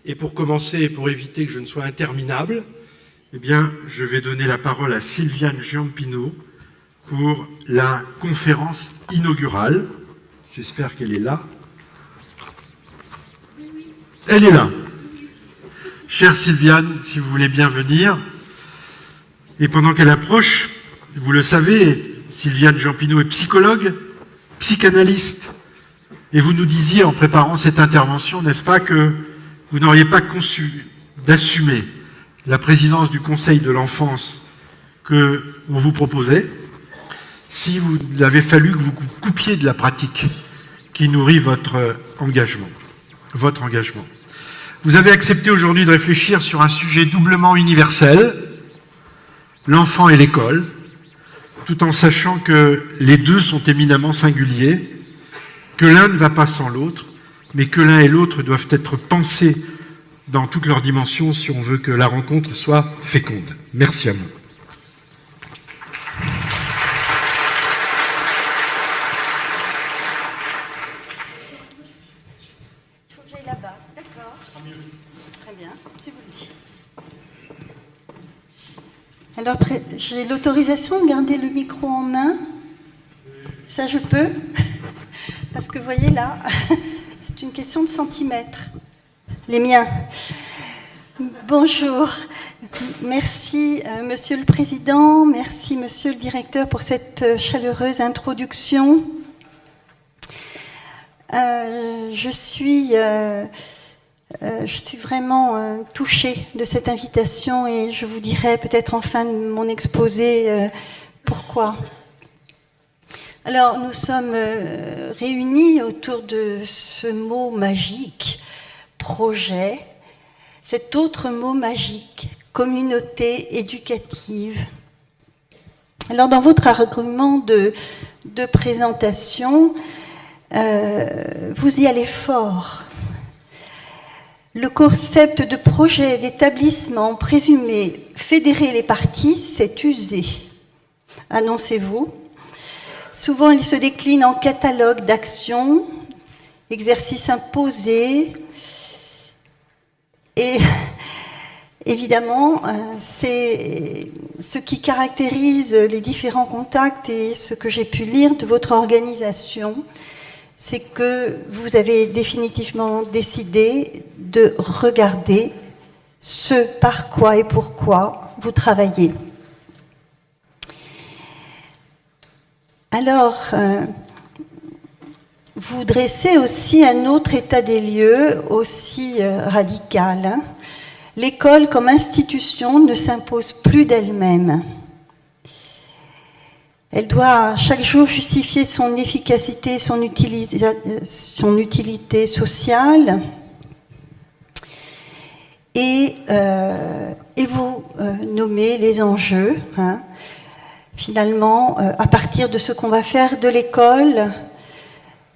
Et pour commencer, et pour éviter que je ne sois interminable, eh bien, je vais donner la parole à Sylviane Giampino pour la conférence inaugurale. J'espère qu'elle est là. Elle est là. Chère Sylviane, si vous voulez bien venir. Et pendant qu'elle approche, vous le savez, Sylviane Giampino est psychologue, psychanalyste. Et vous nous disiez en préparant cette intervention, n'est-ce pas, que vous n'auriez pas conçu d'assumer la présidence du Conseil de l'enfance qu'on vous proposait si vous avait fallu que vous coupiez de la pratique qui nourrit votre engagement. Vous avez accepté aujourd'hui de réfléchir sur un sujet doublement universel, l'enfant et l'école, tout en sachant que les deux sont éminemment singuliers, que l'un ne va pas sans l'autre, mais que l'un et l'autre doivent être pensés dans toutes leurs dimensions si on veut que la rencontre soit féconde. Merci à vous. Il faut que j'aille là-bas, d'accord. Très bien, si vous le dites. Alors, j'ai l'autorisation de garder le micro en main. Ça, je peux. Parce que, vous voyez, là, c'est une question de centimètres. Les miens. Bonjour. Merci, Monsieur le Président. Merci, Monsieur le Directeur, pour cette chaleureuse introduction. Je suis vraiment touchée de cette invitation et je vous dirai peut-être en fin de mon exposé pourquoi. Alors, nous sommes réunis autour de ce mot magique, projet, cet autre mot magique, communauté éducative. Alors, dans votre argument de présentation, vous y allez fort. Le concept de projet d'établissement présumé fédérer les parties s'est usé. Annoncez-vous. Souvent, il se décline en catalogue d'actions, exercices imposés. Et évidemment, c'est ce qui caractérise les différents contacts et ce que j'ai pu lire de votre organisation, c'est que vous avez définitivement décidé de regarder ce par quoi et pourquoi vous travaillez. Alors, vous dressez aussi un autre état des lieux, aussi radical. Hein. L'école comme institution ne s'impose plus d'elle-même. Elle doit chaque jour justifier son efficacité, son utilité sociale. Et vous nommez les enjeux. Hein. Finalement, à partir de ce qu'on va faire de l'école,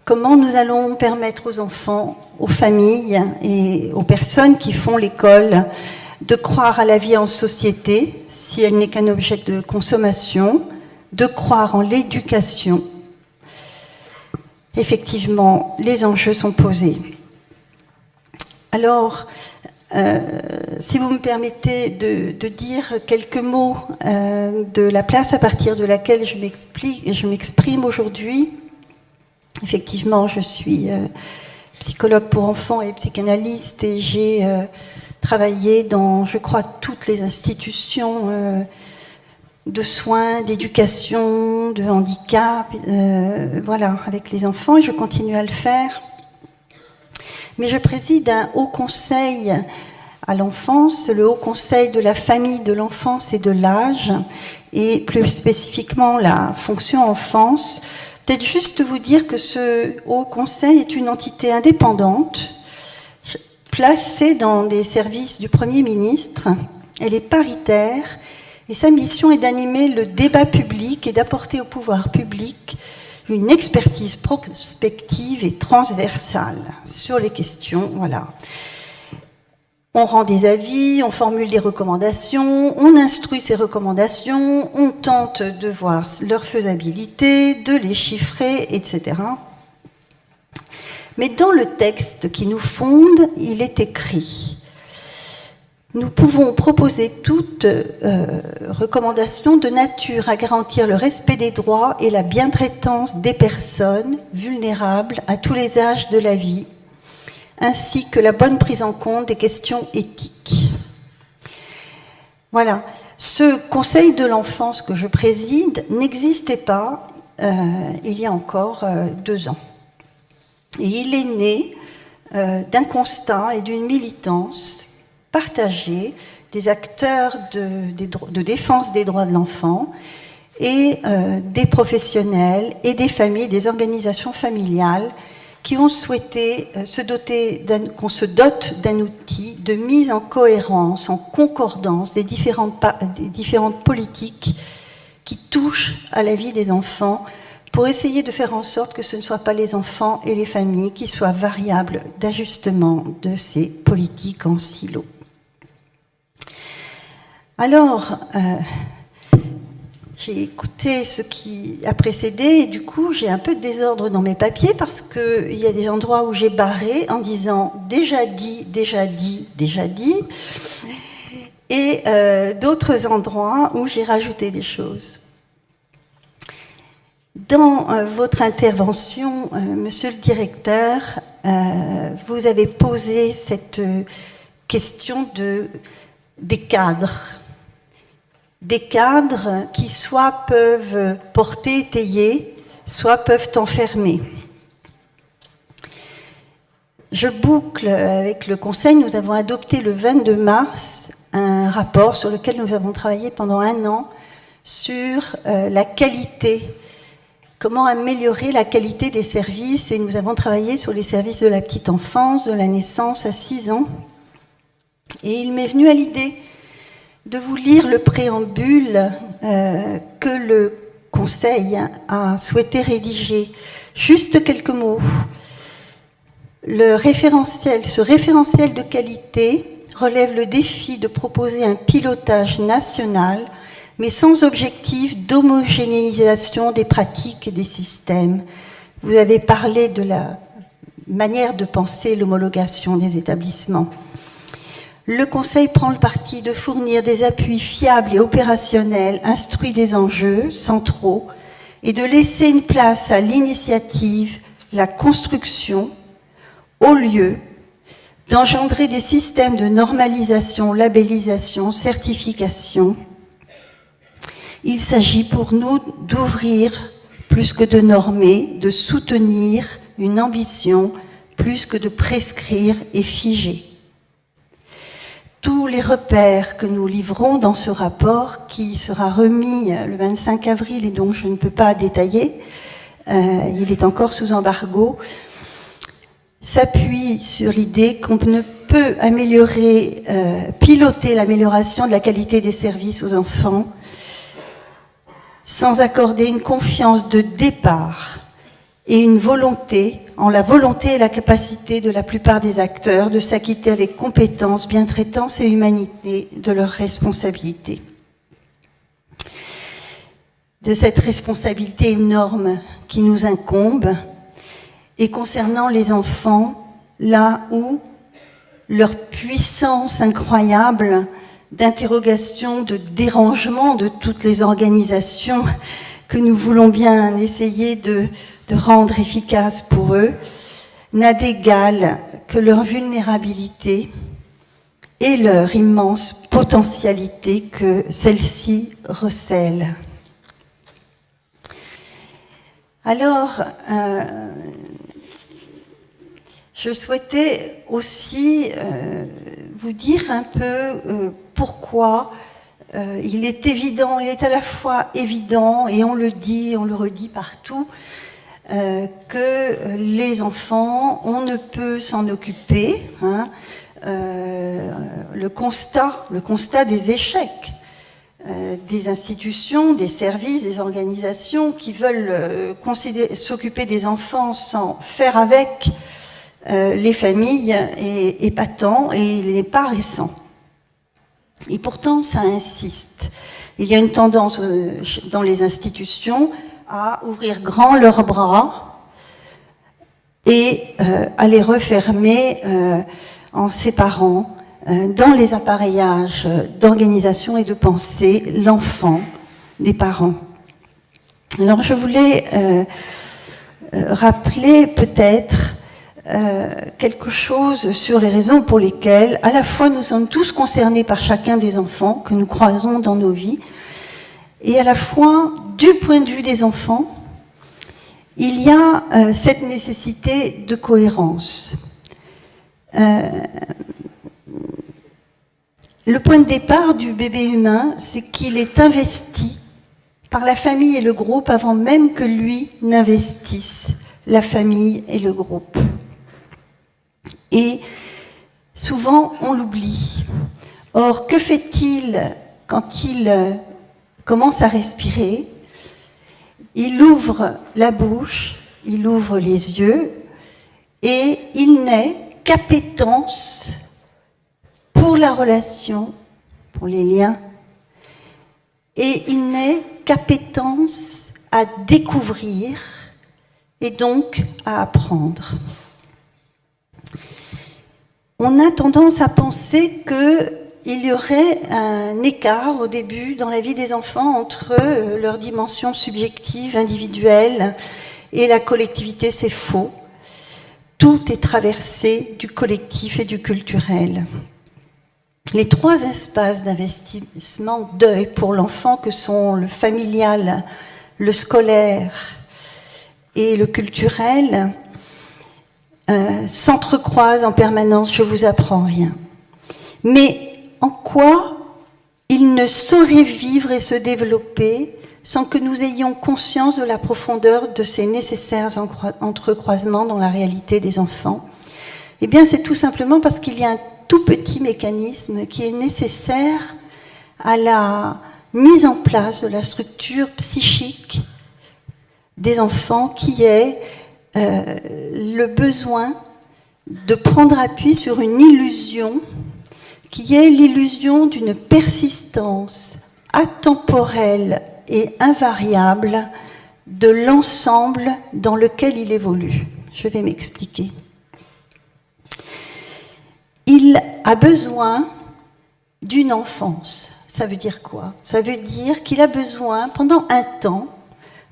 comment nous allons permettre aux enfants, aux familles et aux personnes qui font l'école de croire à la vie en société, si elle n'est qu'un objet de consommation, de croire en l'éducation. Effectivement, les enjeux sont posés. Alors, si vous me permettez de dire quelques mots de la place à partir de laquelle je m'exprime aujourd'hui. Effectivement, je suis psychologue pour enfants et psychanalyste et j'ai travaillé dans, je crois, toutes les institutions de soins, d'éducation, de handicap, voilà, avec les enfants, et je continue à le faire. Mais je préside un haut conseil à l'enfance, le haut conseil de la famille, de l'enfance et de l'âge, et plus spécifiquement la fonction enfance. Peut-être juste vous dire que ce haut conseil est une entité indépendante, placée dans des services du Premier ministre. Elle est paritaire, et sa mission est d'animer le débat public et d'apporter au pouvoir public une expertise prospective et transversale sur les questions, voilà. On rend des avis, on formule des recommandations, on instruit ces recommandations, on tente de voir leur faisabilité, de les chiffrer, etc. Mais dans le texte qui nous fonde, il est écrit nous pouvons proposer toute recommandation de nature à garantir le respect des droits et la bientraitance des personnes vulnérables à tous les âges de la vie, ainsi que la bonne prise en compte des questions éthiques. Voilà. Ce Conseil de l'enfance que je préside n'existait pas il y a encore 2 ans. Et il est né d'un constat et d'une militance partagée des acteurs de défense des droits de l'enfant et des professionnels et des familles, des organisations familiales qui ont souhaité qu'on se dote d'un outil de mise en cohérence, en concordance des différentes politiques qui touchent à la vie des enfants pour essayer de faire en sorte que ce ne soient pas les enfants et les familles qui soient variables d'ajustement de ces politiques en silo. Alors, j'ai écouté ce qui a précédé et du coup, j'ai un peu de désordre dans mes papiers parce qu'il y a des endroits où j'ai barré en disant « déjà dit », et d'autres endroits où j'ai rajouté des choses. Dans votre intervention, monsieur le directeur, vous avez posé cette question des cadres. Des cadres qui soit peuvent porter, étayer, soit peuvent enfermer. Je boucle avec le Conseil, nous avons adopté le 22 mars un rapport sur lequel nous avons travaillé pendant 1 an sur la qualité, comment améliorer la qualité des services, et nous avons travaillé sur les services de la petite enfance, de la naissance à 6 ans. Et il m'est venu à l'idée de vous lire le préambule que le Conseil a souhaité rédiger. Juste quelques mots. Ce référentiel de qualité relève le défi de proposer un pilotage national, mais sans objectif d'homogénéisation des pratiques et des systèmes. Vous avez parlé de la manière de penser l'homologation des établissements. Le Conseil prend le parti de fournir des appuis fiables et opérationnels, instruits des enjeux centraux, et de laisser une place à l'initiative, la construction, au lieu d'engendrer des systèmes de normalisation, labellisation, certification. Il s'agit pour nous d'ouvrir plus que de normer, de soutenir une ambition plus que de prescrire et figer. Tous les repères que nous livrons dans ce rapport, qui sera remis le 25 avril et donc je ne peux pas détailler, il est encore sous embargo, s'appuient sur l'idée qu'on ne peut piloter l'amélioration de la qualité des services aux enfants sans accorder une confiance de départ et une volonté, en la volonté et la capacité de la plupart des acteurs de s'acquitter avec compétence, bientraitance et humanité de leurs responsabilités. De cette responsabilité énorme qui nous incombe, et concernant les enfants, là où leur puissance incroyable d'interrogation, de dérangement de toutes les organisations que nous voulons bien essayer de rendre efficaces pour eux, n'a d'égal que leur vulnérabilité et leur immense potentialité que celle-ci recèle. Alors, je souhaitais aussi vous dire un peu pourquoi il est évident, il est à la fois évident, et on le dit, on le redit partout, que les enfants, on ne peut s'en occuper. Le constat des échecs des institutions, des services, des organisations qui veulent s'occuper des enfants sans faire avec les familles est patent et il n'est pas récent. Et pourtant, ça insiste. Il y a une tendance dans les institutions à ouvrir grand leurs bras et à les refermer en séparant dans les appareillages d'organisation et de pensée l'enfant des parents. Alors je voulais rappeler peut-être quelque chose sur les raisons pour lesquelles à la fois nous sommes tous concernés par chacun des enfants que nous croisons dans nos vies, et à la fois du point de vue des enfants, il y a cette nécessité de cohérence. Le point de départ du bébé humain, c'est qu'il est investi par la famille et le groupe avant même que lui n'investisse la famille et le groupe. Et souvent, on l'oublie. Or, que fait-il quand il commence à respirer? Il ouvre la bouche, il ouvre les yeux, et il n'est qu'appétence pour la relation, pour les liens, et il n'est qu'appétence à découvrir et donc à apprendre. On a tendance à penser qu'il y aurait un écart au début dans la vie des enfants entre leur dimension subjective, individuelle, et la collectivité. C'est faux. Tout est traversé du collectif et du culturel. Les trois espaces d'investissement deuil pour l'enfant que sont le familial, le scolaire et le culturel s'entrecroisent en permanence. Je vous apprends rien. Mais en quoi il ne saurait vivre et se développer sans que nous ayons conscience de la profondeur de ces nécessaires entrecroisements dans la réalité des enfants? Eh bien, c'est tout simplement parce qu'il y a un tout petit mécanisme qui est nécessaire à la mise en place de la structure psychique des enfants, qui est le besoin de prendre appui sur une illusion qui est l'illusion d'une persistance atemporelle et invariable de l'ensemble dans lequel il évolue. Je vais m'expliquer. Il a besoin d'une enfance. Ça veut dire quoi? Ça veut dire qu'il a besoin, pendant un temps,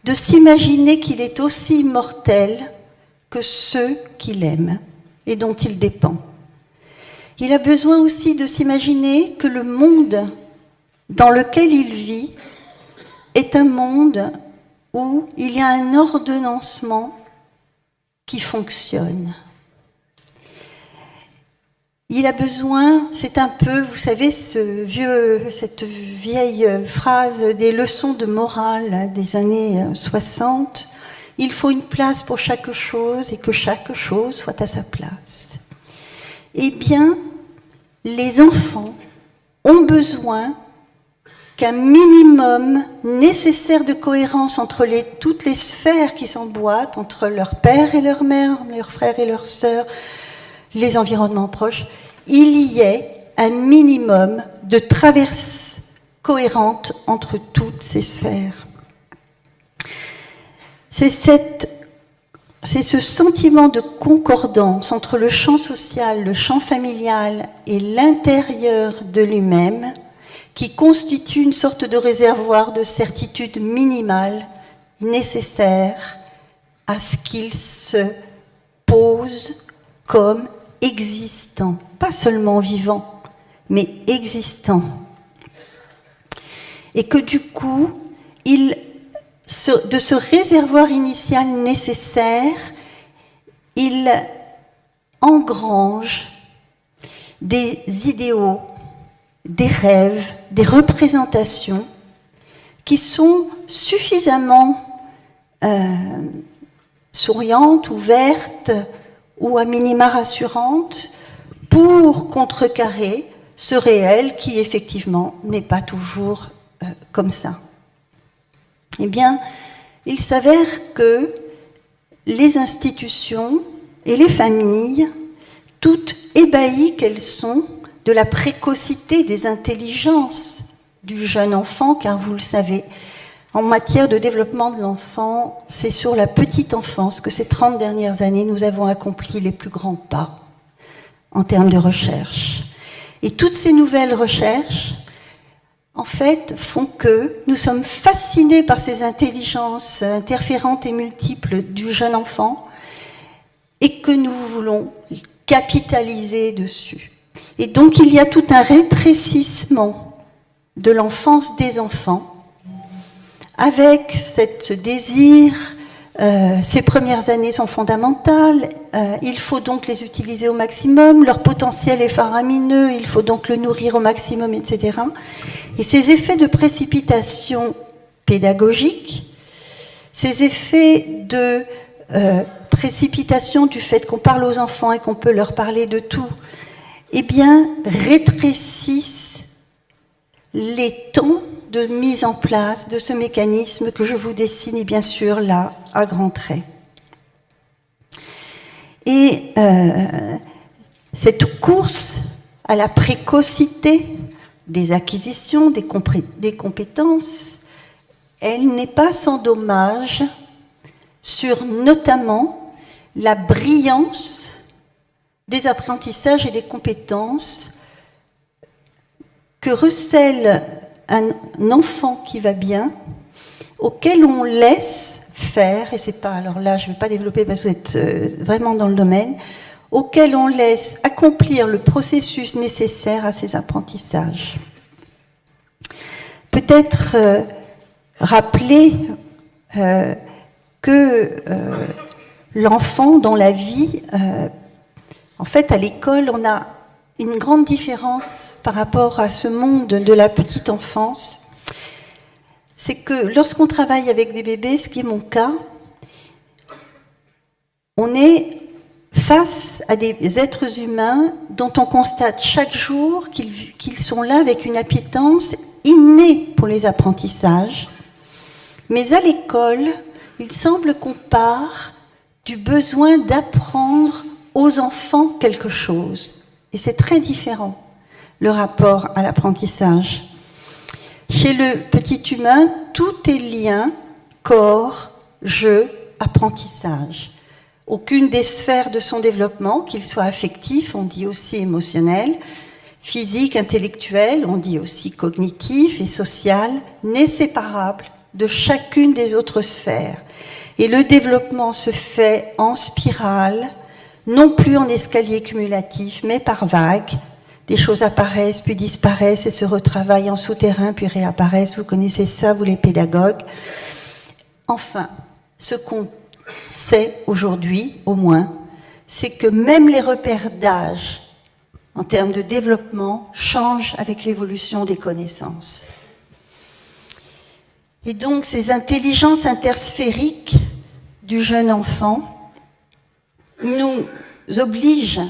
de s'imaginer qu'il est aussi immortel que ceux qu'il aime et dont il dépend. Il a besoin aussi de s'imaginer que le monde dans lequel il vit est un monde où il y a un ordonnancement qui fonctionne. Il a besoin, c'est un peu, vous savez, cette vieille phrase des leçons de morale des années 60, il faut une place pour chaque chose et que chaque chose soit à sa place. Eh bien, les enfants ont besoin qu'un minimum nécessaire de cohérence entre toutes les sphères qui s'emboîtent, entre leur père et leur mère, leurs frères et leurs sœurs, les environnements proches, il y ait un minimum de traverse cohérente entre toutes ces sphères. C'est ce sentiment de concordance entre le champ social, le champ familial et l'intérieur de lui-même qui constitue une sorte de réservoir de certitude minimale nécessaire à ce qu'il se pose comme existant, pas seulement vivant, mais existant. Et que du coup, de ce réservoir initial nécessaire, il engrange des idéaux, des rêves, des représentations qui sont suffisamment souriantes, ouvertes ou à minima rassurantes pour contrecarrer ce réel qui effectivement n'est pas toujours comme ça. Eh bien, il s'avère que les institutions et les familles, toutes ébahies qu'elles sont de la précocité des intelligences du jeune enfant, car vous le savez, en matière de développement de l'enfant, c'est sur la petite enfance que ces 30 dernières années, nous avons accompli les plus grands pas en termes de recherche. Et toutes ces nouvelles recherches, en fait, font que nous sommes fascinés par ces intelligences interférentes et multiples du jeune enfant et que nous voulons capitaliser dessus. Et donc, il y a tout un rétrécissement de l'enfance des enfants avec ce désir. Ces premières années sont fondamentales, il faut donc les utiliser au maximum, leur potentiel est faramineux, il faut donc le nourrir au maximum, etc. Et ces effets de précipitation pédagogique, ces effets de précipitation du fait qu'on parle aux enfants et qu'on peut leur parler de tout, eh bien, rétrécissent les temps de mise en place de ce mécanisme que je vous dessine, et bien sûr, là, à grands traits. Et cette course à la précocité des acquisitions, des compétences, elle n'est pas sans dommage sur notamment la brillance des apprentissages et des compétences que recèle un enfant qui va bien, auquel on laisse faire, et c'est pas, alors là je ne vais pas développer parce que vous êtes vraiment dans le domaine, auquel on laisse accomplir le processus nécessaire à ces apprentissages. Peut-être rappeler que l'enfant dans la vie, en fait à l'école on a une grande différence par rapport à ce monde de la petite enfance, c'est que lorsqu'on travaille avec des bébés, ce qui est mon cas, on est face à des êtres humains dont on constate chaque jour qu'ils sont là avec une appétence innée pour les apprentissages. Mais à l'école, il semble qu'on part du besoin d'apprendre aux enfants quelque chose. Et c'est très différent, le rapport à l'apprentissage. Chez le petit humain, tout est lien, corps, jeu, apprentissage. Aucune des sphères de son développement, qu'il soit affectif, on dit aussi émotionnel, physique, intellectuel, on dit aussi cognitif et social, n'est séparable de chacune des autres sphères. Et le développement se fait en spirale, non plus en escalier cumulatif, mais par vagues. Des choses apparaissent, puis disparaissent et se retravaillent en souterrain, puis réapparaissent. Vous connaissez ça, vous les pédagogues. Enfin, ce qu'on sait aujourd'hui, au moins, c'est que même les repères d'âge, en termes de développement, changent avec l'évolution des connaissances. Et donc, ces intelligences intersphériques du jeune enfant nous obligent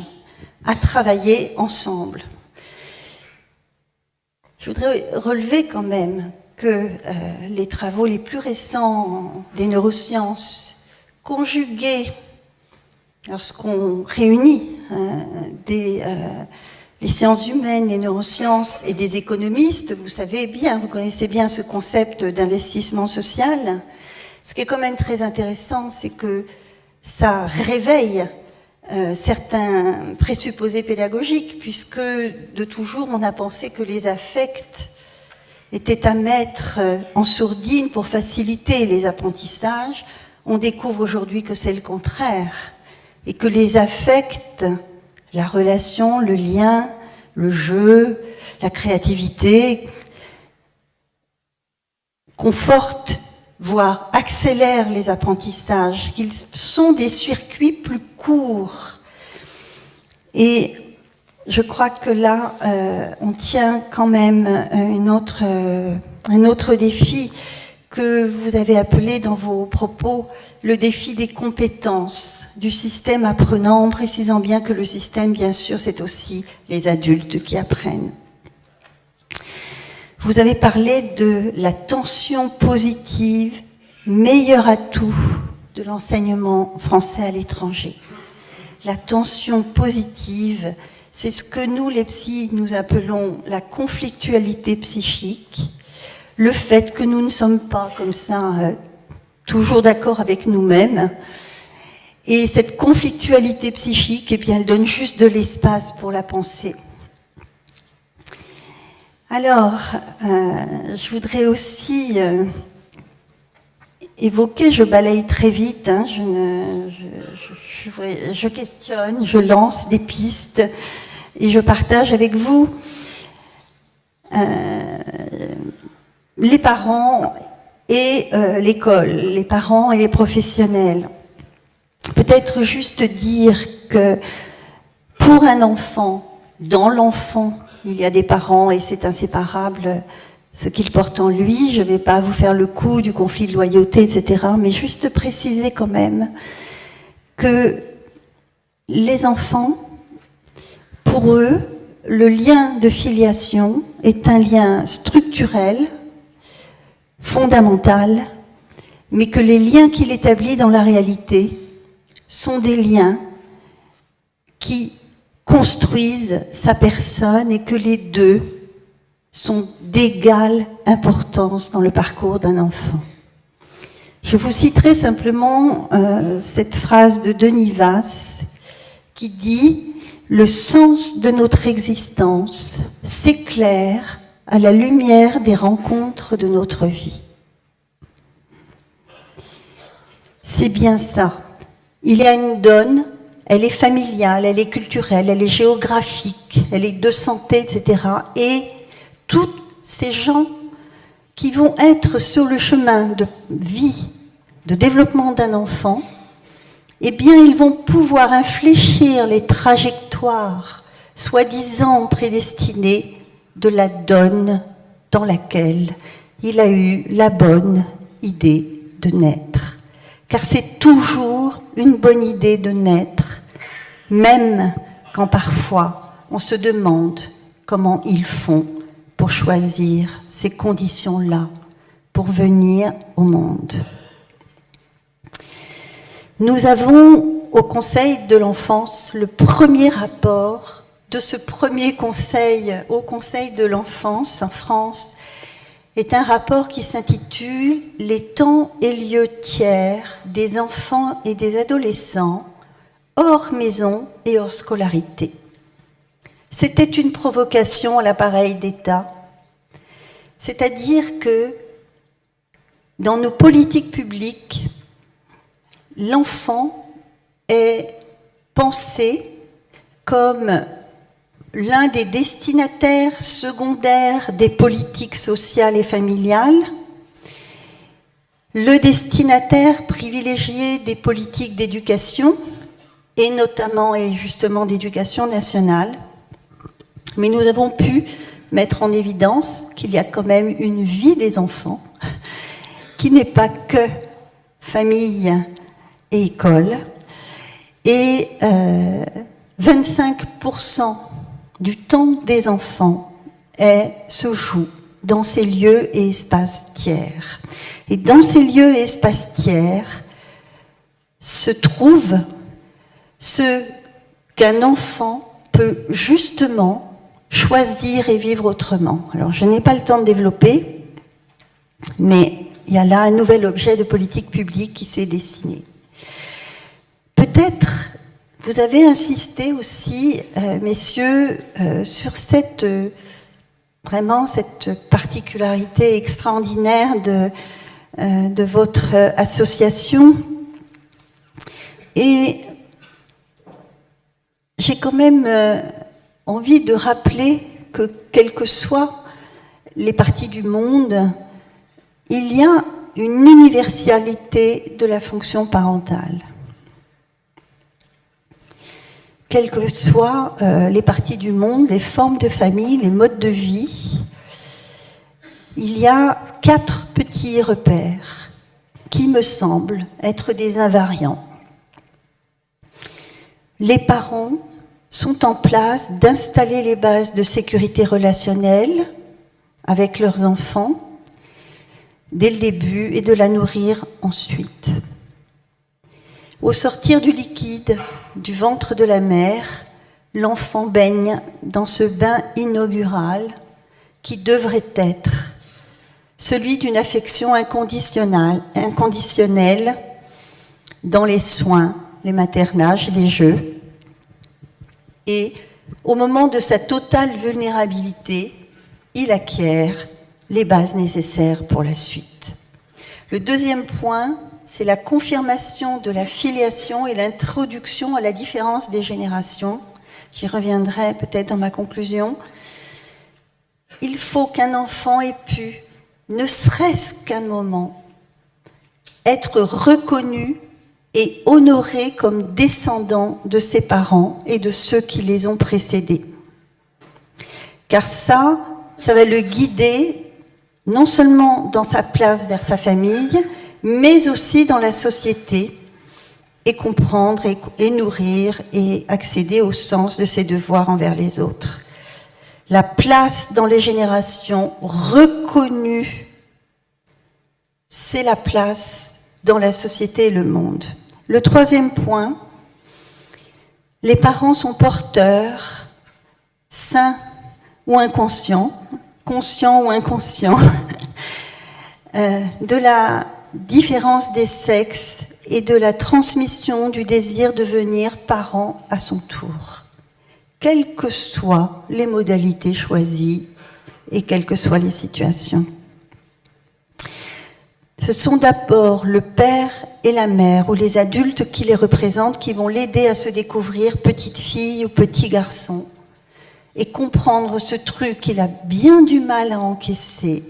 à travailler ensemble. Je voudrais relever quand même que les travaux les plus récents des neurosciences, conjugués lorsqu'on réunit les sciences humaines, les neurosciences et des économistes, vous savez bien, vous connaissez bien ce concept d'investissement social. Ce qui est quand même très intéressant, c'est que ça réveille certains présupposés pédagogiques, puisque de toujours on a pensé que les affects étaient à mettre en sourdine pour faciliter les apprentissages. On découvre aujourd'hui que c'est le contraire, et que les affects, la relation, le lien, le jeu, la créativité, confortent, voire accélèrent les apprentissages, qu'ils sont des circuits plus courts. Et je crois que là, on tient quand même un autre défi que vous avez appelé dans vos propos le défi des compétences du système apprenant, en précisant bien que le système, bien sûr, c'est aussi les adultes qui apprennent. Vous avez parlé de la tension positive, meilleur atout de l'enseignement français à l'étranger. La tension positive, c'est ce que nous, les psys, nous appelons la conflictualité psychique, le fait que nous ne sommes pas comme ça toujours d'accord avec nous-mêmes. Et cette conflictualité psychique, eh bien, elle donne juste de l'espace pour la pensée. Alors, je voudrais aussi évoquer, je balaye très vite, hein, je questionne, je lance des pistes et je partage avec vous les parents et l'école, les parents et les professionnels. Peut-être juste dire que pour un enfant, dans l'enfant, il y a des parents et c'est inséparable ce qu'il porte en lui. Je ne vais pas vous faire le coup du conflit de loyauté, etc. Mais juste préciser quand même que les enfants, pour eux, le lien de filiation est un lien structurel, fondamental, mais que les liens qu'il établit dans la réalité sont des liens qui construisent sa personne et que les deux sont d'égale importance dans le parcours d'un enfant. Je vous citerai simplement cette phrase de Denis Vasse qui dit « Le sens de notre existence s'éclaire à la lumière des rencontres de notre vie. » C'est bien ça. Il y a une donne, elle est familiale, elle est culturelle, elle est géographique, elle est de santé, etc. Et tous ces gens qui vont être sur le chemin de vie, de développement d'un enfant, eh bien, ils vont pouvoir infléchir les trajectoires soi-disant prédestinées de la donne dans laquelle il a eu la bonne idée de naître. Car c'est toujours une bonne idée de naître, même quand parfois on se demande comment ils font pour choisir ces conditions-là, pour venir au monde. Nous avons au Conseil de l'enfance le premier rapport de ce premier conseil au Conseil de l'enfance en France est un rapport qui s'intitule « Les temps et lieux tiers des enfants et des adolescents hors maison et hors scolarité ». C'était une provocation à l'appareil d'État, c'est-à-dire que dans nos politiques publiques, l'enfant est pensé comme l'un des destinataires secondaires des politiques sociales et familiales, le destinataire privilégié des politiques d'éducation, et notamment et justement d'éducation nationale. Mais nous avons pu mettre en évidence qu'il y a quand même une vie des enfants qui n'est pas que famille et école. Et 25% du temps des enfants se joue dans ces lieux et espaces tiers. Et dans ces lieux et espaces tiers se trouve ce qu'un enfant peut justement choisir et vivre autrement. Alors, je n'ai pas le temps de développer, mais il y a là un nouvel objet de politique publique qui s'est dessiné. Peut-être vous avez insisté aussi, messieurs, sur cette particularité extraordinaire de votre association. Et j'ai quand même envie de rappeler que, quelles que soient les parties du monde, il y a une universalité de la fonction parentale. Quelles que soient les parties du monde, les formes de famille, les modes de vie, il y a 4 petits repères qui me semblent être des invariants. Les parents sont en place d'installer les bases de sécurité relationnelle avec leurs enfants dès le début et de la nourrir ensuite. Au sortir du liquide du ventre de la mère, l'enfant baigne dans ce bain inaugural qui devrait être celui d'une affection inconditionnelle dans les soins, les maternages, les jeux. Et au moment de sa totale vulnérabilité, il acquiert les bases nécessaires pour la suite. Le deuxième point, c'est la confirmation de la filiation et l'introduction à la différence des générations. J'y reviendrai peut-être dans ma conclusion. Il faut qu'un enfant ait pu, ne serait-ce qu'un moment, être reconnu et honoré comme descendant de ses parents et de ceux qui les ont précédés. Car ça va le guider non seulement dans sa place vers sa famille, mais aussi dans la société, et comprendre et nourrir et accéder au sens de ses devoirs envers les autres. La place dans les générations reconnue, c'est la place dans la société et le monde. Le troisième point, les parents sont porteurs, sains ou inconscients, conscients ou inconscients, de la différence des sexes et de la transmission du désir de devenir parent à son tour, quelles que soient les modalités choisies et quelles que soient les situations. Ce sont d'abord le père et la mère ou les adultes qui les représentent qui vont l'aider à se découvrir petite fille ou petit garçon et comprendre ce truc qu'il a bien du mal à encaisser,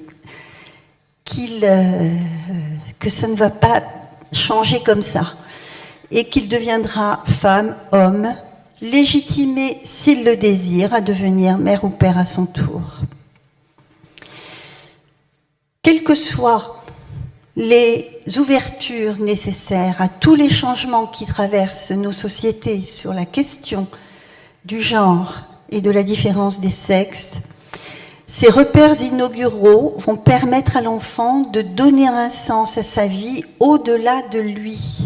que ça ne va pas changer comme ça, et qu'il deviendra femme, homme, légitimé s'il le désire à devenir mère ou père à son tour. Quelles que soient les ouvertures nécessaires à tous les changements qui traversent nos sociétés sur la question du genre et de la différence des sexes, ces repères inauguraux vont permettre à l'enfant de donner un sens à sa vie au-delà de lui,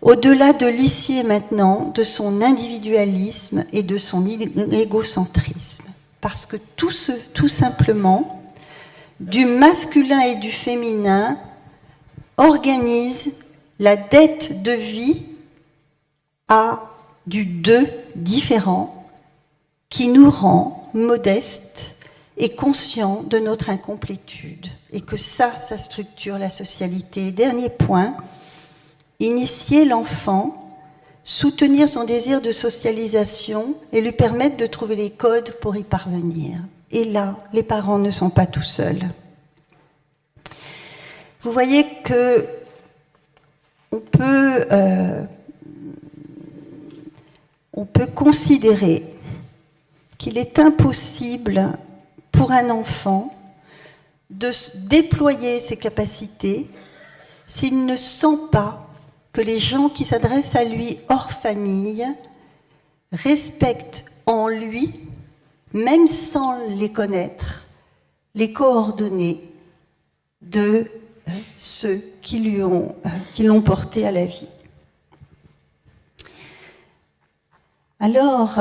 au-delà de l'ici et maintenant, de son individualisme et de son égocentrisme. Parce que tout simplement, du masculin et du féminin organise la dette de vie à du deux différent qui nous rend modestes et conscients de notre incomplétude. Et que ça structure la socialité. Dernier point, initier l'enfant, soutenir son désir de socialisation et lui permettre de trouver les codes pour y parvenir. Et là, les parents ne sont pas tout seuls. Vous voyez que on peut considérer qu'il est impossible pour un enfant de déployer ses capacités s'il ne sent pas que les gens qui s'adressent à lui hors famille respectent en lui, même sans les connaître, les coordonnées de ceux qui l'ont porté à la vie. Alors,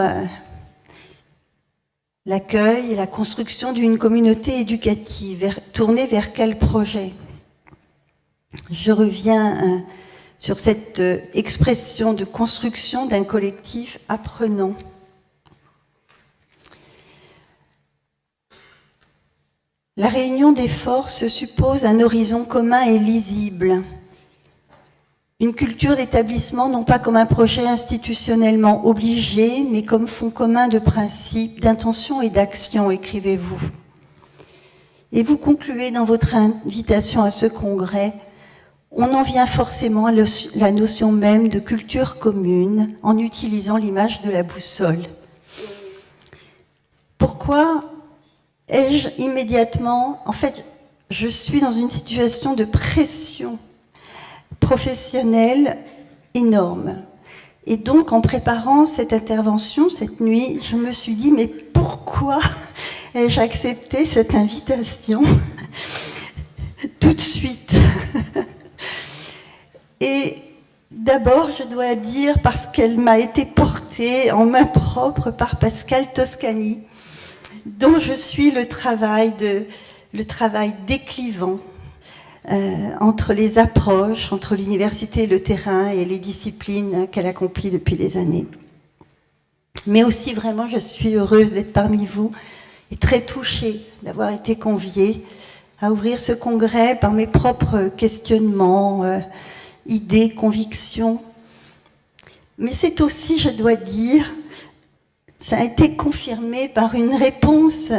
l'accueil et la construction d'une communauté éducative, tournée vers quel projet? Je reviens sur cette expression de construction d'un collectif apprenant. La réunion des forces suppose un horizon commun et lisible. Une culture d'établissement non pas comme un projet institutionnellement obligé, mais comme fond commun de principes, d'intentions et d'actions, écrivez-vous. Et vous concluez dans votre invitation à ce congrès, on en vient forcément à la notion même de culture commune en utilisant l'image de la boussole. Pourquoi ai-je immédiatement... En fait, je suis dans une situation de pression professionnelle énorme. Et donc, en préparant cette intervention, cette nuit, je me suis dit, mais pourquoi ai-je accepté cette invitation tout de suite? Et d'abord, je dois dire, parce qu'elle m'a été portée en main propre par Pascal Toscani, dont je suis le travail déclivant entre les approches, entre l'université et le terrain et les disciplines qu'elle accomplit depuis des années. Mais aussi, vraiment, je suis heureuse d'être parmi vous et très touchée d'avoir été conviée à ouvrir ce congrès par mes propres questionnements, idées, convictions. Mais c'est aussi, je dois dire, ça a été confirmé par une réponse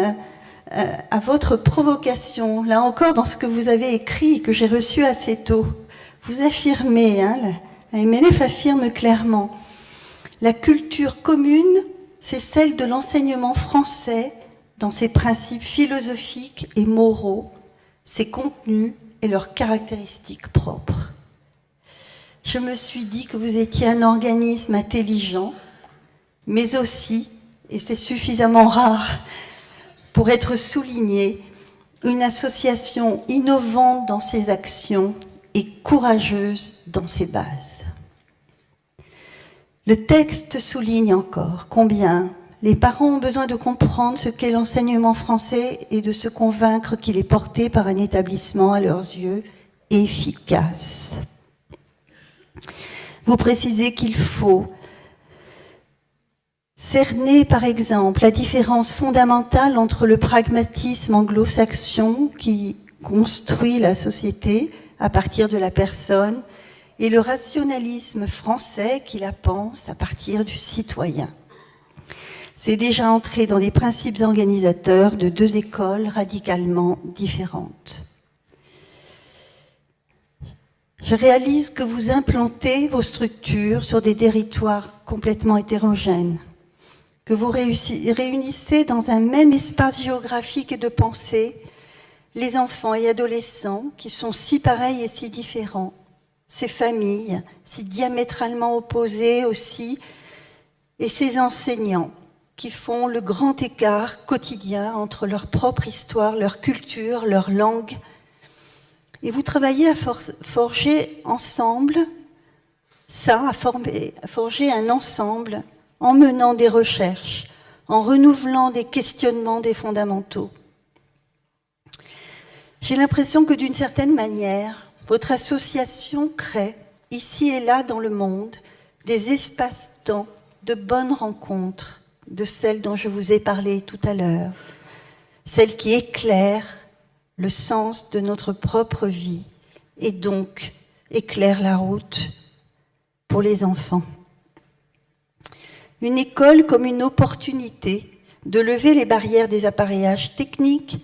à votre provocation. Là encore, dans ce que vous avez écrit, que j'ai reçu assez tôt, vous affirmez, la MLF affirme clairement, la culture commune, c'est celle de l'enseignement français dans ses principes philosophiques et moraux, ses contenus et leurs caractéristiques propres. Je me suis dit que vous étiez un organisme intelligent, mais aussi, et c'est suffisamment rare pour être souligné, une association innovante dans ses actions et courageuse dans ses bases. Le texte souligne encore combien les parents ont besoin de comprendre ce qu'est l'enseignement français et de se convaincre qu'il est porté par un établissement à leurs yeux efficace. Vous précisez qu'il faut cerner, par exemple, la différence fondamentale entre le pragmatisme anglo-saxon qui construit la société à partir de la personne et le rationalisme français qui la pense à partir du citoyen. C'est déjà entré dans des principes organisateurs de deux écoles radicalement différentes. Je réalise que vous implantez vos structures sur des territoires complètement hétérogènes, que vous réunissez dans un même espace géographique et de pensée les enfants et adolescents qui sont si pareils et si différents, ces familles si diamétralement opposées aussi, et ces enseignants qui font le grand écart quotidien entre leur propre histoire, leur culture, leur langue. Et vous travaillez à forger ensemble ça, à forger un ensemble en menant des recherches, en renouvelant des questionnements des fondamentaux. J'ai l'impression que d'une certaine manière, votre association crée, ici et là dans le monde, des espaces-temps de bonnes rencontres, de celles dont je vous ai parlé tout à l'heure, celles qui éclairent le sens de notre propre vie et donc éclairent la route pour les enfants. Une école comme une opportunité de lever les barrières des appareillages techniques,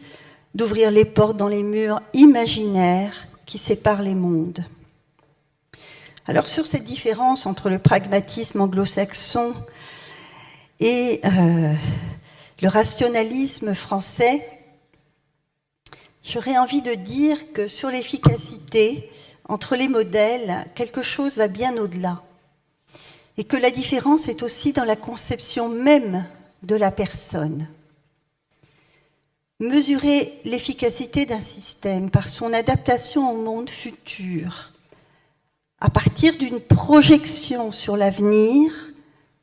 d'ouvrir les portes dans les murs imaginaires qui séparent les mondes. Alors sur cette différence entre le pragmatisme anglo-saxon et le rationalisme français, j'aurais envie de dire que sur l'efficacité, entre les modèles, quelque chose va bien au-delà. Et que la différence est aussi dans la conception même de la personne. Mesurer l'efficacité d'un système par son adaptation au monde futur, à partir d'une projection sur l'avenir,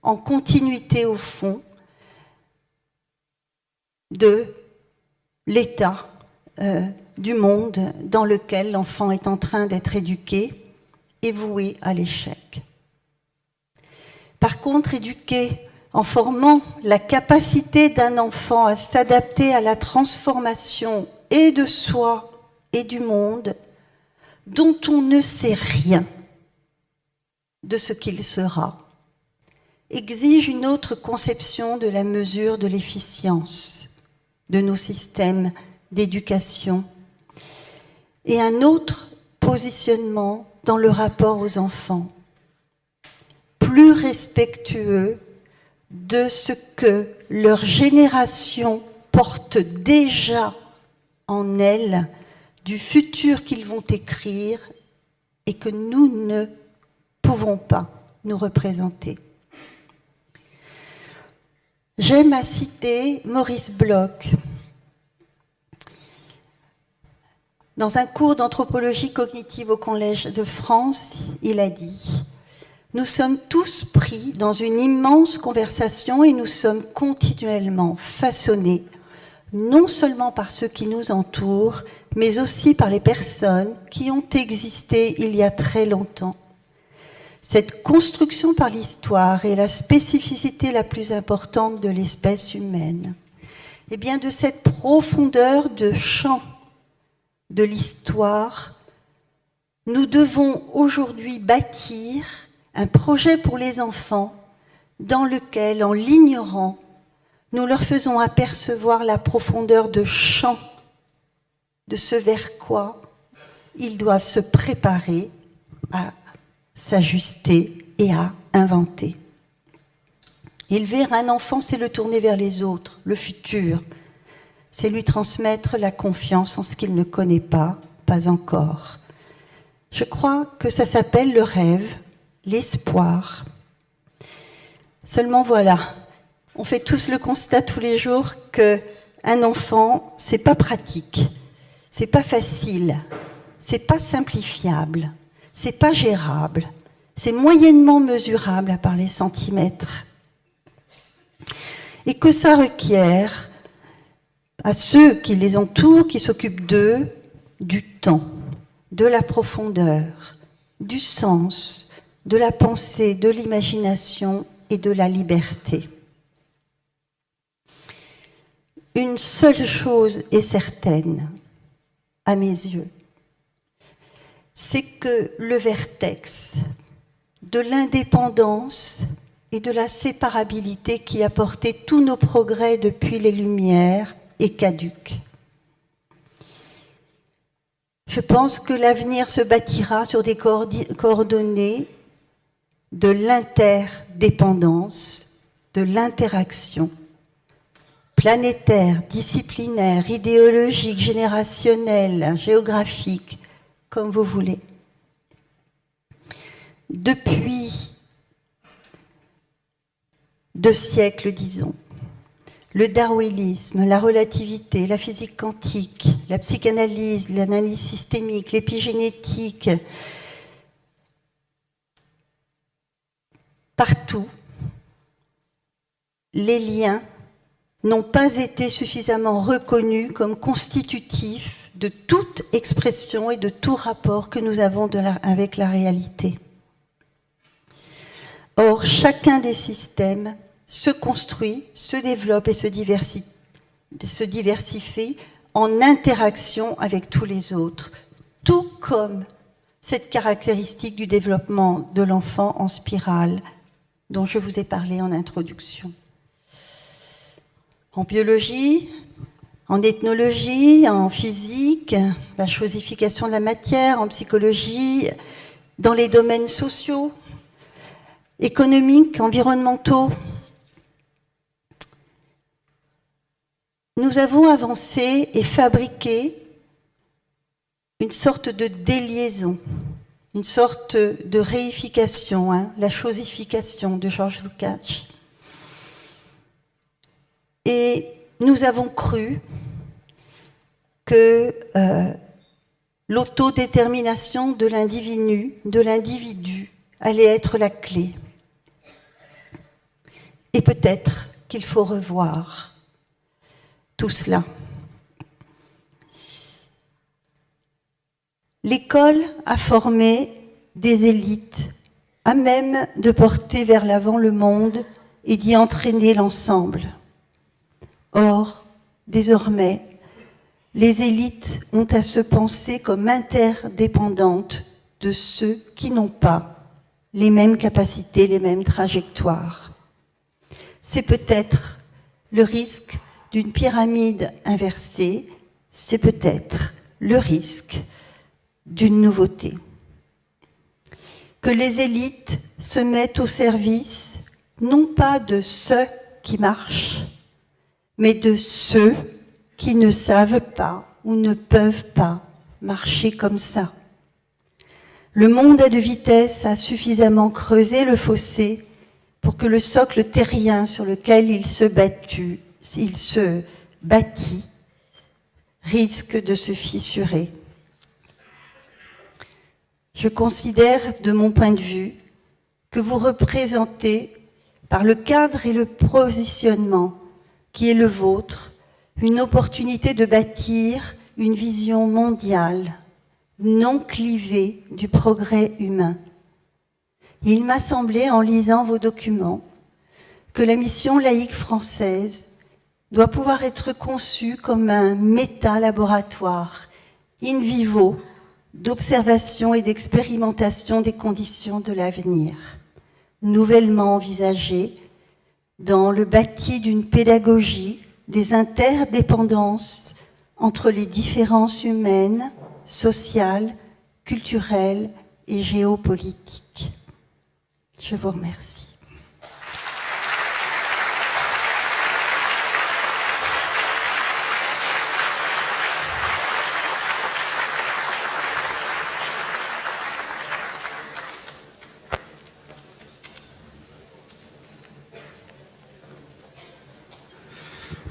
en continuité au fond, de l'état du monde dans lequel l'enfant est en train d'être éduqué et voué à l'échec. Par contre, éduquer en formant la capacité d'un enfant à s'adapter à la transformation et de soi et du monde, dont on ne sait rien de ce qu'il sera, exige une autre conception de la mesure de l'efficience de nos systèmes d'éducation et un autre positionnement dans le rapport aux enfants, plus respectueux de ce que leur génération porte déjà en elle, du futur qu'ils vont écrire et que nous ne pouvons pas nous représenter. J'aime à citer Maurice Bloch. Dans un cours d'anthropologie cognitive au Collège de France, il a dit « Nous sommes tous pris dans une immense conversation et nous sommes continuellement façonnés, non seulement par ceux qui nous entourent, mais aussi par les personnes qui ont existé il y a très longtemps. Cette construction par l'histoire est la spécificité la plus importante de l'espèce humaine. Eh bien, de cette profondeur de champ de l'histoire, nous devons aujourd'hui bâtir un projet pour les enfants dans lequel, en l'ignorant, nous leur faisons apercevoir la profondeur de champ de ce vers quoi ils doivent se préparer à s'ajuster et à inventer. Élever un enfant, c'est le tourner vers les autres, le futur. C'est lui transmettre la confiance en ce qu'il ne connaît pas encore. Je crois que ça s'appelle le rêve, l'espoir. Seulement voilà, on fait tous le constat tous les jours qu'un enfant, c'est pas pratique, c'est pas facile, c'est pas simplifiable, c'est pas gérable, c'est moyennement mesurable à part les centimètres. Et que ça requiert à ceux qui les entourent, qui s'occupent d'eux, du temps, de la profondeur, du sens, de la pensée, de l'imagination et de la liberté. Une seule chose est certaine, à mes yeux, c'est que le vertex de l'indépendance et de la séparabilité qui a porté tous nos progrès depuis les Lumières est caduque. Je pense que l'avenir se bâtira sur des coordonnées de l'interdépendance, de l'interaction planétaire, disciplinaire, idéologique, générationnelle, géographique, comme vous voulez. Depuis 2 siècles, disons, le darwinisme, la relativité, la physique quantique, la psychanalyse, l'analyse systémique, l'épigénétique, partout, les liens n'ont pas été suffisamment reconnus comme constitutifs de toute expression et de tout rapport que nous avons avec la réalité. Or, chacun des systèmes se construit, se développe et se diversifie en interaction avec tous les autres, tout comme cette caractéristique du développement de l'enfant en spirale dont je vous ai parlé en introduction. En biologie, en ethnologie, en physique, la chosification de la matière, en psychologie, dans les domaines sociaux, économiques, environnementaux. Nous avons avancé et fabriqué une sorte de déliaison, une sorte de réification, la chosification de Georges Lukács. Et nous avons cru que l'autodétermination de l'individu allait être la clé. Et peut-être qu'il faut revoir tout cela. L'école a formé des élites à même de porter vers l'avant le monde et d'y entraîner l'ensemble. Or, désormais, les élites ont à se penser comme interdépendantes de ceux qui n'ont pas les mêmes capacités, les mêmes trajectoires. C'est peut-être le risque d'une pyramide inversée, c'est peut-être le risque d'une nouveauté. Que les élites se mettent au service, non pas de ceux qui marchent, mais de ceux qui ne savent pas ou ne peuvent pas marcher comme ça. Le monde à 2 vitesses a suffisamment creusé le fossé pour que le socle terrien sur lequel il se bâtit risque de se fissurer. Je considère, de mon point de vue, que vous représentez, par le cadre et le positionnement qui est le vôtre, une opportunité de bâtir une vision mondiale, non clivée du progrès humain. Il m'a semblé, en lisant vos documents, que la mission laïque française doit pouvoir être conçu comme un méta-laboratoire, in vivo, d'observation et d'expérimentation des conditions de l'avenir, nouvellement envisagé dans le bâti d'une pédagogie des interdépendances entre les différences humaines, sociales, culturelles et géopolitiques. Je vous remercie.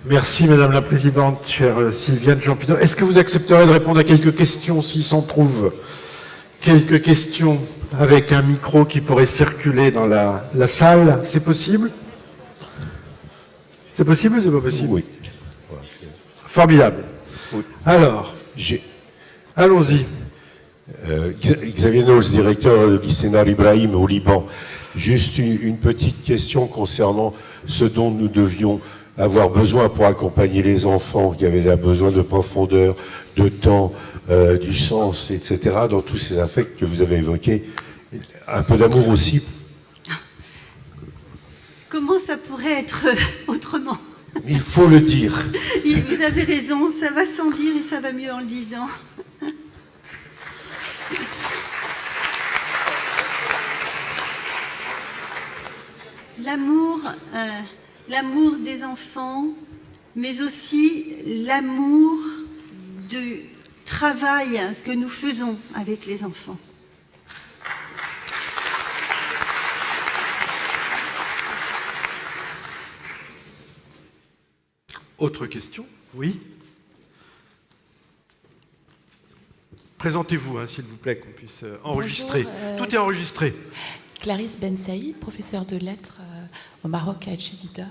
Merci Madame la Présidente, chère Sylviane Jampineau. Est-ce que vous accepterez de répondre à quelques questions s'il s'en trouve? Quelques questions avec un micro qui pourrait circuler dans la salle, c'est possible? C'est possible ou c'est pas possible? Oui. Formidable. Oui. Alors, allons-y. Xavier Noz, directeur du lycée Nar Ibrahim au Liban. Juste une petite question concernant ce dont nous devions avoir besoin pour accompagner les enfants qui avaient besoin de profondeur, de temps, du sens, etc., dans tous ces affects que vous avez évoqués. Un peu d'amour aussi. Comment ça pourrait être autrement? Il faut le dire. Vous avez raison, ça va sans dire et ça va mieux en le disant. L'amour des enfants, mais aussi l'amour du travail que nous faisons avec les enfants. Autre question? Oui. Présentez-vous, hein, s'il vous plaît, qu'on puisse enregistrer. Bonjour, Tout est enregistré. Clarisse Ben Saïd, professeure de lettres au Maroc à Jeddah.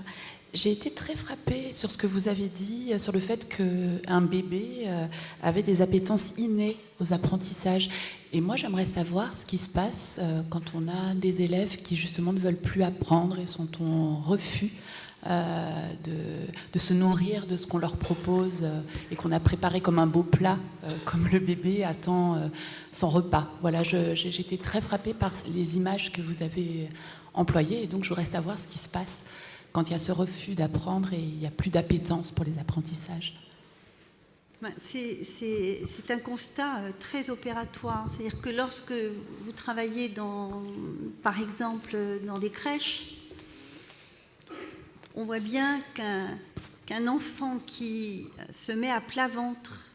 J'ai été très frappée sur ce que vous avez dit, sur le fait qu'un bébé avait des appétences innées aux apprentissages. Et moi, j'aimerais savoir ce qui se passe quand on a des élèves qui, justement, ne veulent plus apprendre et sont en refus de se nourrir de ce qu'on leur propose et qu'on a préparé comme un beau plat, comme le bébé attend son repas. Voilà, j'étais très frappée par les images que vous avez employées et donc je voudrais savoir ce qui se passe quand il y a ce refus d'apprendre et il n'y a plus d'appétence pour les apprentissages. C'est un constat très opératoire. C'est-à-dire que lorsque vous travaillez, par exemple, dans des crèches, on voit bien qu'un enfant qui se met à plat ventre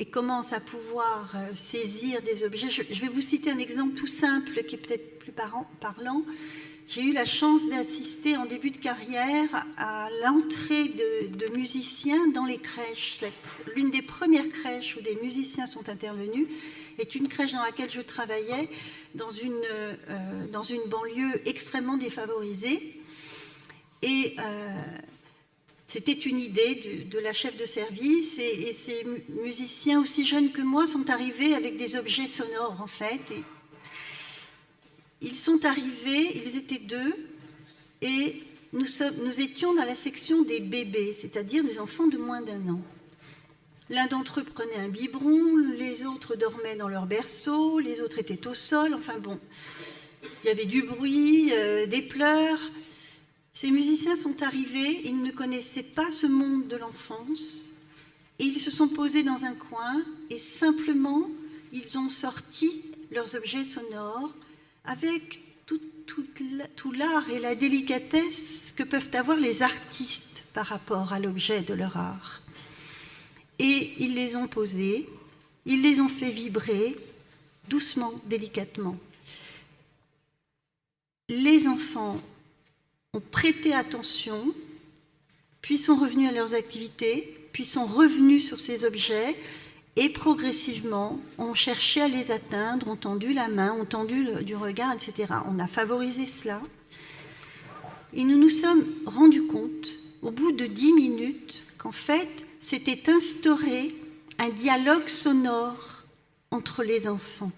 et commence à pouvoir saisir des objets. Je vais vous citer un exemple tout simple qui est peut-être plus parlant. J'ai eu la chance d'assister en début de carrière à l'entrée de musiciens dans les crèches. L'une des premières crèches où des musiciens sont intervenus est une crèche dans laquelle je travaillais dans une banlieue extrêmement défavorisée. Et c'était une idée de la chef de service et ces musiciens aussi jeunes que moi sont arrivés avec des objets sonores en fait. Et ils sont arrivés, ils étaient deux et nous étions dans la section des bébés, c'est-à-dire des enfants de moins d'1 an. L'un d'entre eux prenait un biberon, les autres dormaient dans leur berceau, les autres étaient au sol, enfin bon, il y avait du bruit, des pleurs. Ces musiciens sont arrivés, ils ne connaissaient pas ce monde de l'enfance et ils se sont posés dans un coin et simplement ils ont sorti leurs objets sonores avec tout l'art et la délicatesse que peuvent avoir les artistes par rapport à l'objet de leur art. Et ils les ont posés, ils les ont fait vibrer doucement, délicatement. Les enfants ont prêté attention, puis sont revenus à leurs activités, puis sont revenus sur ces objets et progressivement ont cherché à les atteindre, ont tendu la main, ont tendu du regard, etc. On a favorisé cela et nous nous sommes rendus compte au bout de 10 minutes qu'en fait s'était instauré un dialogue sonore entre les enfants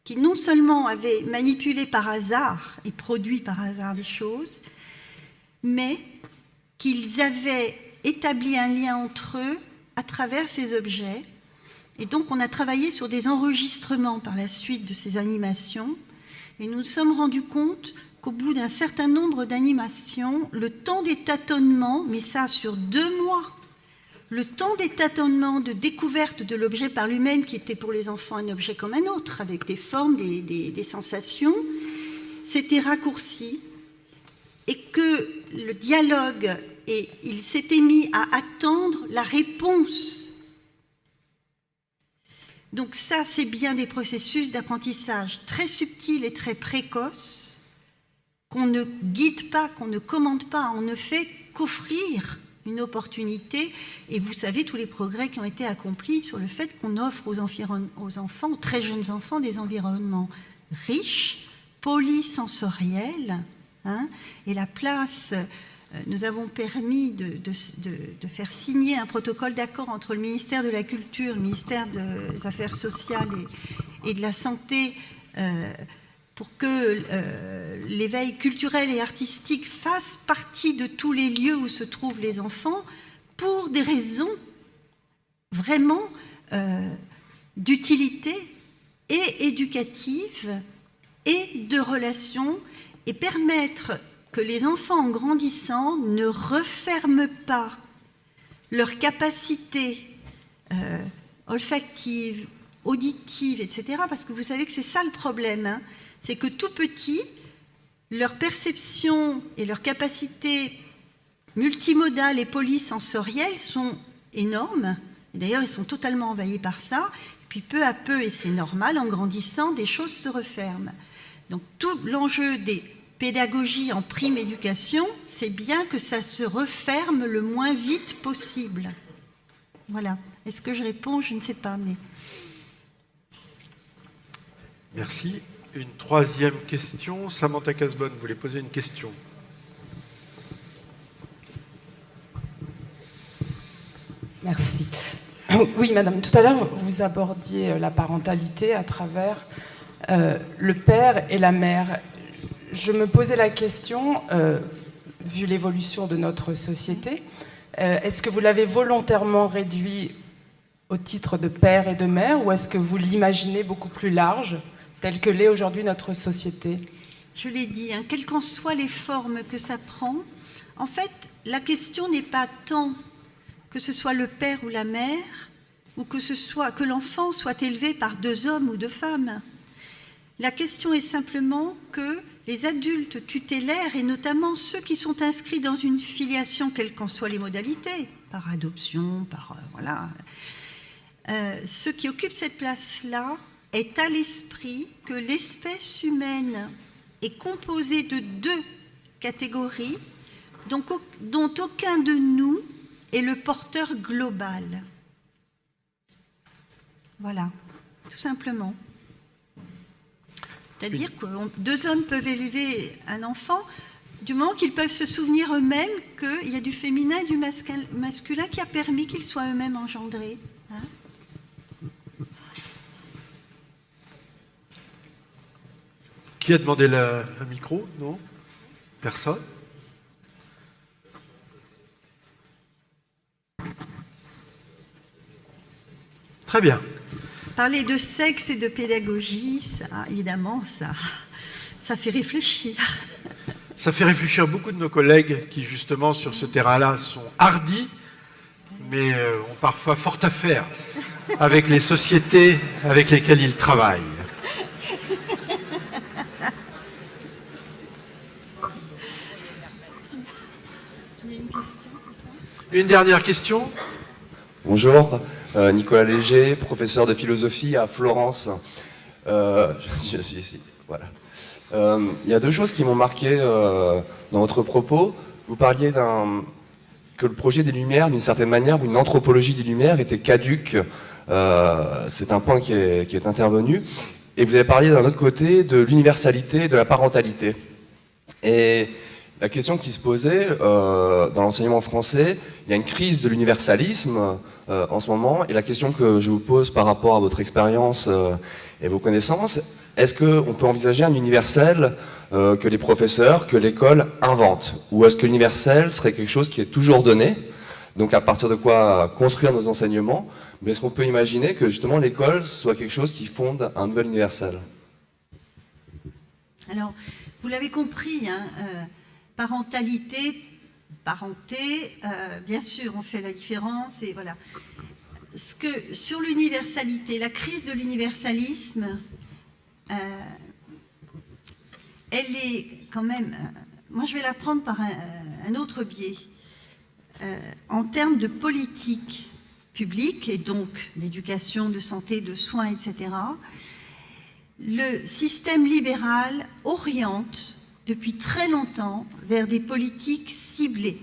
qui non seulement avaient manipulé par hasard et produit par hasard les choses, mais qu'ils avaient établi un lien entre eux à travers ces objets. Et donc on a travaillé sur des enregistrements par la suite de ces animations, et nous nous sommes rendus compte qu'au bout d'un certain nombre d'animations, le temps des tâtonnements, mais ça sur 2 mois, le temps des tâtonnements de découverte de l'objet par lui-même, qui était pour les enfants un objet comme un autre, avec des formes, des sensations, s'était raccourci, et que le dialogue, et il s'était mis à attendre la réponse. Donc ça, c'est bien des processus d'apprentissage très subtils et très précoces, qu'on ne guide pas, qu'on ne commande pas, on ne fait qu'offrir une opportunité. Et vous savez tous les progrès qui ont été accomplis sur le fait qu'on offre aux enfants, aux très jeunes enfants, des environnements riches, polysensoriels, hein, et la place... Nous avons permis de faire signer un protocole d'accord entre le ministère de la Culture, le ministère des Affaires sociales et de la Santé pour que l'éveil culturel et artistique fasse partie de tous les lieux où se trouvent les enfants pour des raisons vraiment d'utilité et éducative et de relation, et permettre que les enfants, en grandissant, ne referment pas leur capacité olfactive, auditive, etc. Parce que vous savez que c'est ça le problème, hein, c'est que tout petit, leur perception et leur capacité multimodale et polysensorielle sont énormes. D'ailleurs, ils sont totalement envahis par ça. Puis peu à peu, et c'est normal, en grandissant, des choses se referment. Donc tout l'enjeu des pédagogie en prime éducation, c'est bien que ça se referme le moins vite possible. Voilà. Est-ce que je réponds? Je ne sais pas, mais... Merci. Une 3e question. Samantha Casbonne voulait poser une question. Merci. Oui, madame, tout à l'heure, vous abordiez la parentalité à travers le père et la mère. Je me posais la question, vu l'évolution de notre société, est-ce que vous l'avez volontairement réduit au titre de père et de mère, ou est-ce que vous l'imaginez beaucoup plus large, tel que l'est aujourd'hui notre société? Je l'ai dit, hein, quelles qu'en soient les formes que ça prend, en fait, la question n'est pas tant que ce soit le père ou la mère, ou que l'enfant soit élevé par 2 hommes ou 2 femmes. La question est simplement que les adultes tutélaires, et notamment ceux qui sont inscrits dans une filiation, quelles qu'en soient les modalités, par adoption, voilà, ceux qui occupent cette place-là, aient à l'esprit que l'espèce humaine est composée de 2 catégories, dont aucun de nous est le porteur global. Voilà, tout simplement. C'est-à-dire que 2 hommes peuvent élever un enfant du moment qu'ils peuvent se souvenir eux-mêmes qu'il y a du féminin et du masculin qui a permis qu'ils soient eux-mêmes engendrés. Hein? Qui a demandé un micro? Non? Personne? Très bien. Parler de sexe et de pédagogie, ça, évidemment, ça fait réfléchir. Ça fait réfléchir beaucoup de nos collègues qui, justement, sur ce terrain-là, sont hardis, mais ont parfois fort à faire avec les sociétés avec lesquelles ils travaillent. Une dernière question? Bonjour, Nicolas Léger, professeur de philosophie à Florence. Je suis ici, voilà. Il y a 2 choses qui m'ont marqué dans votre propos. Vous parliez que le projet des Lumières, d'une certaine manière, ou une anthropologie des Lumières, était caduque. C'est un point qui est intervenu. Et vous avez parlé d'un autre côté de l'universalité, de la parentalité. Et la question qui se posait dans l'enseignement français, il y a une crise de l'universalisme en ce moment, et la question que je vous pose par rapport à votre expérience et vos connaissances, Est-ce qu'on peut envisager un universel que les professeurs, que l'école inventent? Ou est-ce que l'universel serait quelque chose qui est toujours donné? Donc à partir de quoi construire nos enseignements? Mais est-ce qu'on peut imaginer que justement l'école soit quelque chose qui fonde un nouvel universel? Alors, vous l'avez compris, hein, parentalité, parenté, bien sûr, on fait la différence, et voilà. Sur l'universalité, la crise de l'universalisme, elle est quand même... moi, je vais la prendre par un autre biais. En termes de politique publique, et donc d'éducation, de santé, de soins, etc., le système libéral oriente depuis très longtemps vers des politiques ciblées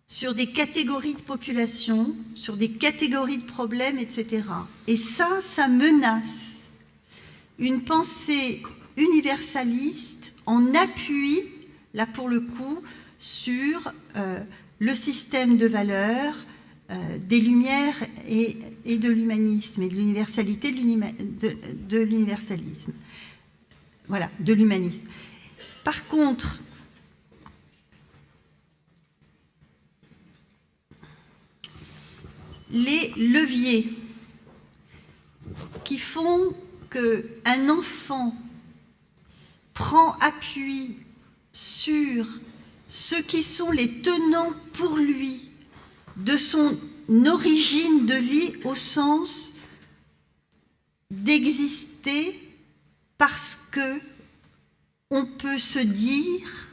sur des catégories de population, sur des catégories de problèmes, etc. Et ça menace une pensée universaliste en appui, là pour le coup, sur le système de valeurs des Lumières et de l'humanisme, et de l'universalité de l'universalisme. Voilà, de l'humanisme. Par contre, les leviers qui font qu'un enfant prend appui sur ceux qui sont les tenants pour lui de son origine de vie au sens d'exister parce que on peut se dire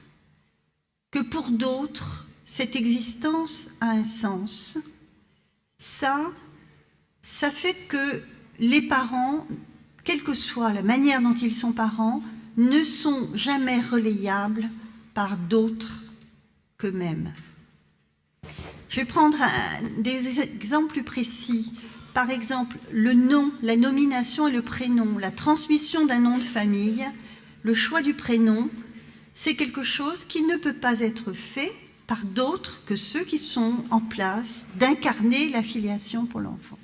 que pour d'autres, cette existence a un sens. Ça fait que les parents, quelle que soit la manière dont ils sont parents, ne sont jamais relayables par d'autres qu'eux-mêmes. Je vais prendre des exemples plus précis. Par exemple, le nom, la nomination et le prénom, la transmission d'un nom de famille, le choix du prénom, c'est quelque chose qui ne peut pas être fait par d'autres que ceux qui sont en place d'incarner la filiation pour l'enfant.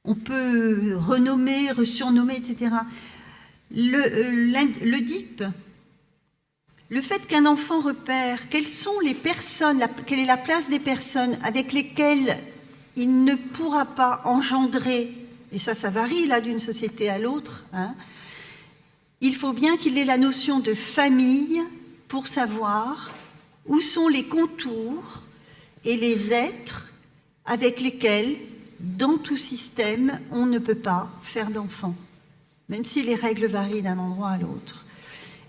On peut renommer, resurnommer, etc. Le DIP, le fait qu'un enfant repère quelles sont les personnes, quelle est la place des personnes avec lesquelles il ne pourra pas engendrer, et ça varie là d'une société à l'autre, hein, il faut bien qu'il ait la notion de famille pour savoir où sont les contours et les êtres avec lesquels, dans tout système, on ne peut pas faire d'enfant, même si les règles varient d'un endroit à l'autre.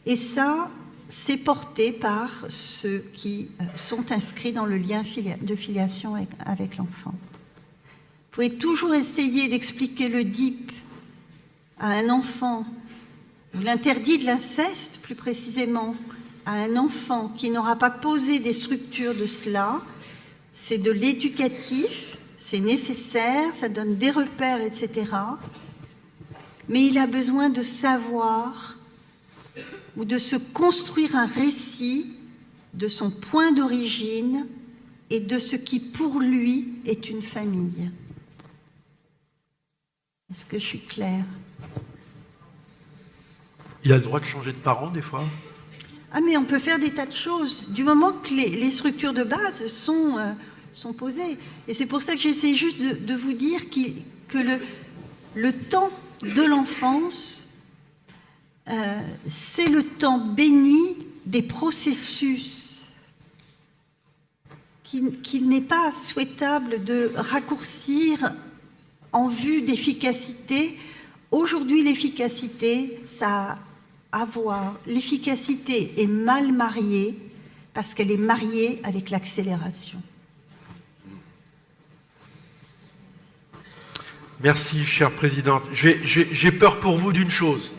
Et ça, c'est porté par ceux qui sont inscrits dans le lien de filiation avec l'enfant. Vous pouvez toujours essayer d'expliquer le DIP à un enfant, ou l'interdit de l'inceste, plus précisément, à un enfant qui n'aura pas posé des structures de cela. C'est de l'éducatif, c'est nécessaire, ça donne des repères, etc. Mais il a besoin de savoir ou de se construire un récit de son point d'origine et de ce qui, pour lui, est une famille. Est-ce que je suis claire? Il a le droit de changer de parent, des fois? Ah, mais on peut faire des tas de choses, du moment que les structures de base sont posées. Et c'est pour ça que j'essaie juste de vous dire que le temps de l'enfance, c'est le temps béni des processus qu'il n'est pas souhaitable de raccourcir en vue d'efficacité. Aujourd'hui, l'efficacité, ça a à voir. L'efficacité est mal mariée parce qu'elle est mariée avec l'accélération. Merci, chère présidente. J'ai peur pour vous d'une chose,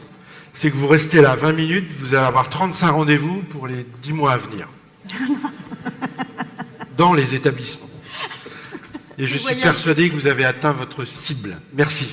c'est que vous restez là 20 minutes, vous allez avoir 35 rendez-vous pour les 10 mois à venir. Dans les établissements. Et je suis persuadé que vous avez atteint votre cible. Merci.